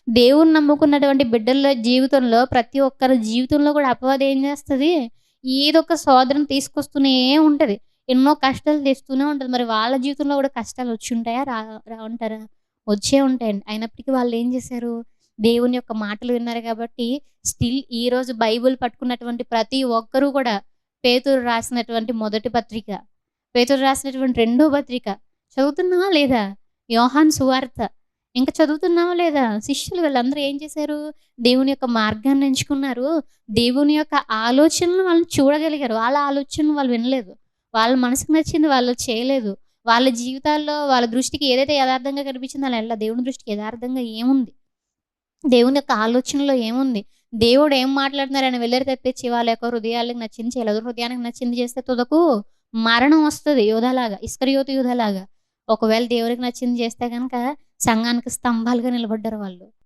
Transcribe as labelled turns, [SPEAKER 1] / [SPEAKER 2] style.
[SPEAKER 1] దేవుణ్ణి నమ్ముకున్నటువంటి బిడ్డల జీవితంలో ప్రతి ఒక్కరి జీవితంలో కూడా అపవాది ఏం చేస్తది? ఏదో ఒక శోధన తీసుకొస్తూనే ఉంటది. ఎన్నో కష్టాలు తెస్తూనే ఉంటది. మరి వాళ్ళ జీవితంలో కూడా కష్టాలు వచ్చుంటాయా? రావంటారా? వచ్చే ఉంటాయండి. అయినప్పటికీ వాళ్ళేం చేశారు? దేవుని యొక్క మాటలు విన్నారు కాబట్టి ఈరోజు బైబిల్ పట్టుకున్నటువంటి ప్రతి ఒక్కరు కూడా పేతురు రాసినటువంటి మొదటి పత్రిక, పేతురు రాసినటువంటి రెండో పత్రిక చదువుతున్నావా లేదా? యోహాను సువార్త ఇంకా చదువుతున్నావా లేదా? శిష్యులు వీళ్ళందరూ ఏం చేశారు? దేవుని యొక్క మార్గాన్ని ఎంచుకున్నారు. దేవుని యొక్క ఆలోచనలు వాళ్ళు చూడగలిగారు. వాళ్ళ ఆలోచనలు వాళ్ళు వినలేదు. వాళ్ళ మనసుకు నచ్చింది వాళ్ళు చేయలేదు. వాళ్ళ జీవితాల్లో వాళ్ళ దృష్టికి ఏదైతే యథార్థంగా కనిపించిందో అలా ఎళ్ళ. దేవుని దృష్టికి యథార్థంగా ఏముంది? దేవుని యొక్క ఆలోచనలో ఏముంది? దేవుడు ఏం మాట్లాడుతున్నారని వెల్లడి తెప్పించి వాళ్ళ యొక్క హృదయాలకు నచ్చింది చేయలేదు. హృదయానికి నచ్చింది చేస్తే తుదకు మరణం వస్తది యూదాలాగా, ఇస్కరియోతు యూదాలాగా. ఒకవేళ దేవుడికి నచ్చింది చేస్తే గనక సంఘానికి స్తంభాలుగా నిలబడ్డారు వాళ్ళు.